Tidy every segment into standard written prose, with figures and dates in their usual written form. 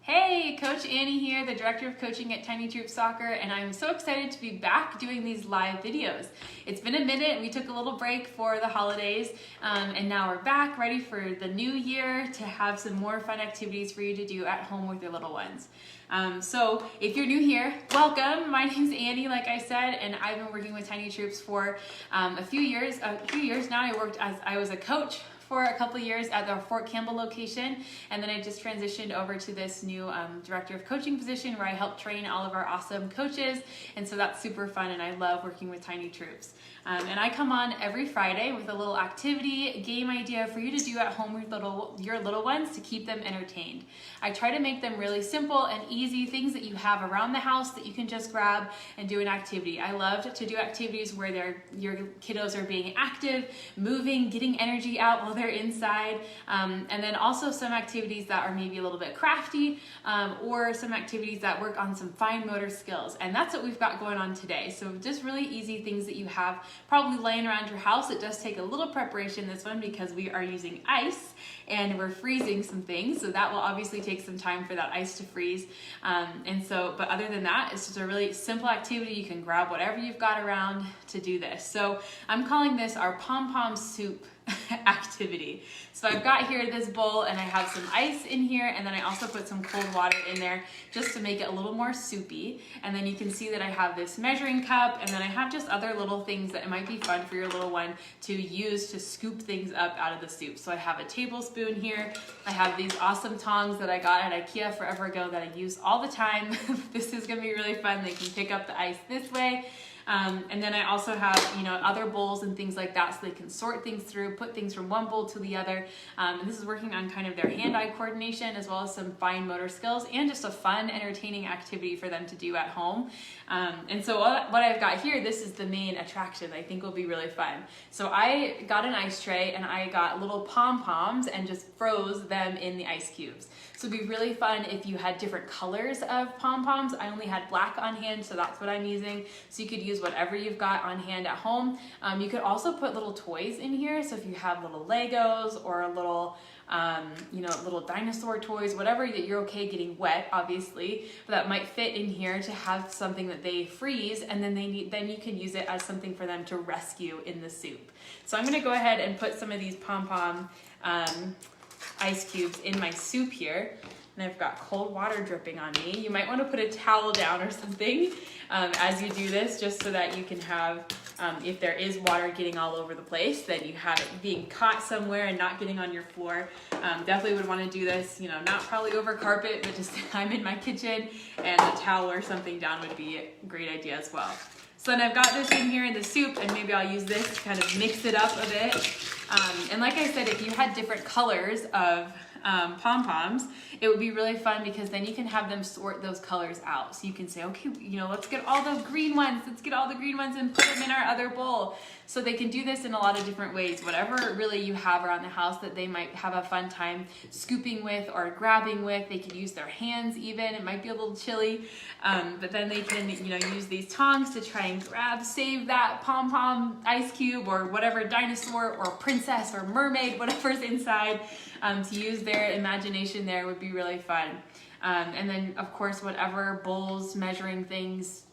Hey, Coach Annie here, the Director of Coaching at Tiny Troop Soccer, and I'm so excited to be back doing these live videos. It's been a minute, and we took a little break for the holidays, and now we're back, ready for the new year to have some more fun activities for you to do at home with your little ones. So if you're new here, welcome. My name's Annie, like I said, and I've been working with Tiny Troops for a few years now. I was a coach for a couple of years at the Fort Campbell location, and then I just transitioned over to this new director of coaching position where I help train all of our awesome coaches, and so that's super fun, and I love working with Tiny Troops. And I come on every Friday with a little activity, game idea for you to do at home with your little ones to keep them entertained. I try to make them really simple and easy, things that you have around the house that you can just grab and do an activity. I love to do activities where your kiddos are being active, moving, getting energy out while they're inside, and then also some activities that are maybe a little bit crafty, or some activities that work on some fine motor skills, and that's what we've got going on today. So just really easy things that you have probably laying around your house. It does take a little preparation, this one, because we are using ice and we're freezing some things, so that will obviously take some time for that ice to freeze, but other than that, it's just a really simple activity. You can grab whatever you've got around to do this. So I'm calling this our Pompom soup activity. So I've got here this bowl, and I have some ice in here, and then I also put some cold water in there just to make it a little more soupy. And then you can see that I have this measuring cup, and then I have just other little things that it might be fun for your little one to use to scoop things up out of the soup. So I have a tablespoon here. I have these awesome tongs that I got at IKEA forever ago that I use all the time. This is gonna be really fun. They can pick up the ice this way. And then I also have, other bowls and things like that, so they can sort things through, put things from one bowl to the other. And this is working on kind of their hand-eye coordination, as well as some fine motor skills, and just a fun, entertaining activity for them to do at home. And so what I've got here, this is the main attraction I think will be really fun. So I got an ice tray, and I got little pom-poms and just froze them in the ice cubes. So it'd be really fun if you had different colors of pom-poms. I only had black on hand, so that's what I'm using. So you could use whatever you've got on hand at home. You could also put little toys in here. So if you have little Legos or a little, little dinosaur toys, whatever that you're okay getting wet, obviously, but that might fit in here to have something that they freeze, and then then you can use it as something for them to rescue in the soup. So I'm gonna go ahead and put some of these pom-pom ice cubes in my soup here, and I've got cold water dripping on me. You might want to put a towel down or something as you do this, just so that you can have, if there is water getting all over the place, then you have it being caught somewhere and not getting on your floor. Definitely would want to do this, not probably over carpet, but just I'm in my kitchen, and a towel or something down would be a great idea as well. So then I've got this in here in the soup, and maybe I'll use this to kind of mix it up a bit. And like I said, if you had different colors of pom-poms, it would be really fun, because then you can have them sort those colors out. So you can say, okay, let's get all the green ones, and put them in our other bowl. So they can do this in a lot of different ways, whatever really you have around the house that they might have a fun time scooping with or grabbing with. They could use their hands even. It might be a little chilly, but then they can, use these tongs to try and save that pom-pom ice cube, or whatever dinosaur or princess or mermaid, whatever's inside, to use their imagination there would be really fun. And then, of course, whatever bowls, measuring things,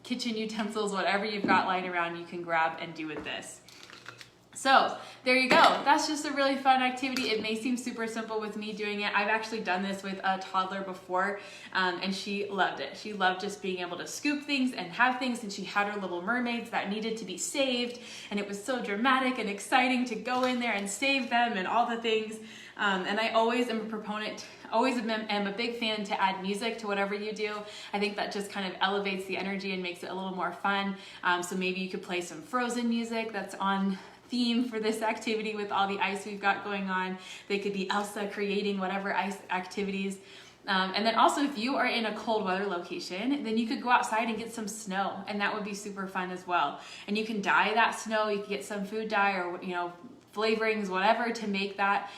kitchen utensils, whatever you've got lying around, you can grab and do with this. So there you go. That's just a really fun activity. It may seem super simple with me doing it. I've actually done this with a toddler before, and she loved it. She loved just being able to scoop things and have things, and she had her little mermaids that needed to be saved, and it was so dramatic and exciting to go in there and save them and all the things. And I always am a proponent, am a big fan to add music to whatever you do. I think that just kind of elevates the energy and makes it a little more fun. So maybe you could play some Frozen music that's on theme for this activity with all the ice we've got going on. They could be Elsa creating whatever ice activities. And then also, if you are in a cold weather location, then you could go outside and get some snow, and that would be super fun as well. And you can dye that snow. You can get some food dye, or flavorings, whatever, to make that,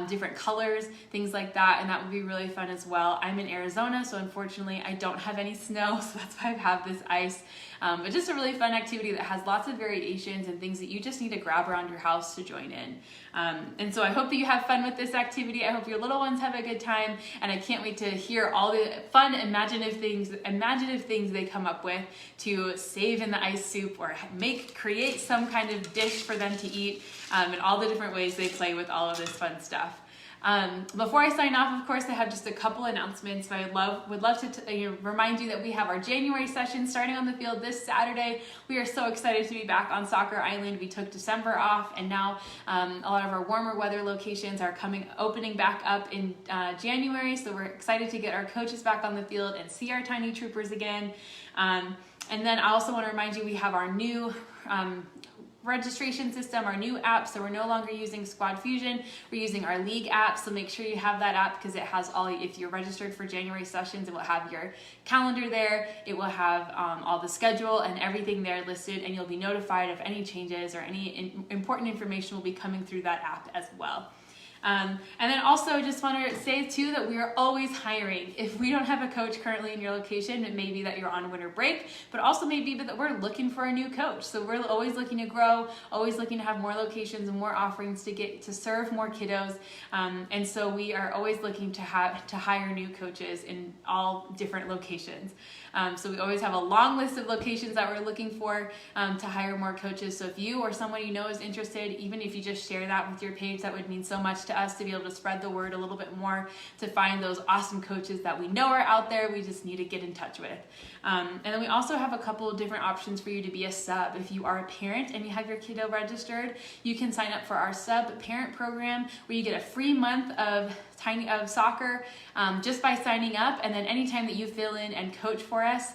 different colors, things like that, and that would be really fun as well. I'm in Arizona, so unfortunately I don't have any snow, so that's why I have this ice. But just a really fun activity that has lots of variations and things that you just need to grab around your house to join in. And so I hope that you have fun with this activity. I hope your little ones have a good time, and I can't wait to hear all the fun, imaginative things they come up with to save in the ice soup or create some kind of dish for them to eat, and all the different ways they play with all of this fun stuff. Before I sign off, of course, I have just a couple announcements. I would love to remind you that we have our January session starting on the field this Saturday. We are so excited to be back on Soccer Island. We took December off, and now a lot of our warmer weather locations are opening back up in January. So we're excited to get our coaches back on the field and see our tiny troopers again. And then I also want to remind you we have our new registration system, our new app. So we're no longer using Squad Fusion, we're using our league app. So make sure you have that app, because it has if you're registered for January sessions, it will have your calendar there, it will have all the schedule and everything there listed, and you'll be notified of any changes or any important information will be coming through that app as well. And then also just want to say too that we are always hiring. If we don't have a coach currently in your location, it may be that you're on winter break, but also maybe that we're looking for a new coach. So we're always looking to grow, always looking to have more locations and more offerings to serve more kiddos. And so we are always looking to hire new coaches in all different locations. So we always have a long list of locations that we're looking for to hire more coaches. So if you or someone you know is interested, even if you just share that with your page, that would mean so much to us to be able to spread the word a little bit more, to find those awesome coaches that we know are out there. We just need to get in touch with. And then we also have a couple of different options for you to be a sub. If you are a parent and you have your kiddo registered, you can sign up for our sub parent program, where you get a free month of soccer just by signing up, and then anytime that you fill in and coach for us,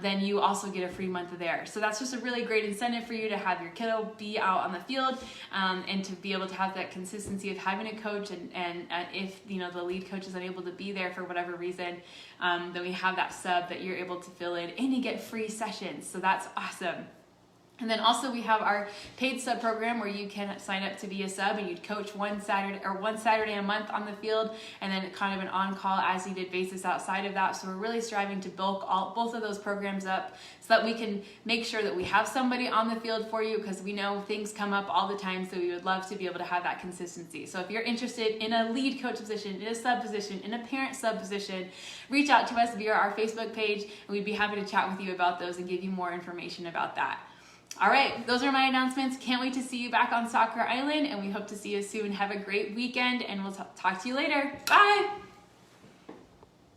then you also get a free month there. So that's just a really great incentive for you to have your kiddo be out on the field, and to be able to have that consistency of having a coach, and if the lead coach is unable to be there for whatever reason, then we have that sub that you're able to fill in, and you get free sessions. So that's awesome. And then also we have our paid sub program, where you can sign up to be a sub, and you'd coach one Saturday a month on the field, and then kind of an on-call as needed basis outside of that. So we're really striving to bulk both of those programs up, so that we can make sure that we have somebody on the field for you, because we know things come up all the time. So we would love to be able to have that consistency. So if you're interested in a lead coach position, in a sub position, in a parent sub position, reach out to us via our Facebook page, and we'd be happy to chat with you about those and give you more information about that. All right, those are my announcements. Can't wait to see you back on Soccer Island, and we hope to see you soon. Have a great weekend, and we'll talk to you later. Bye!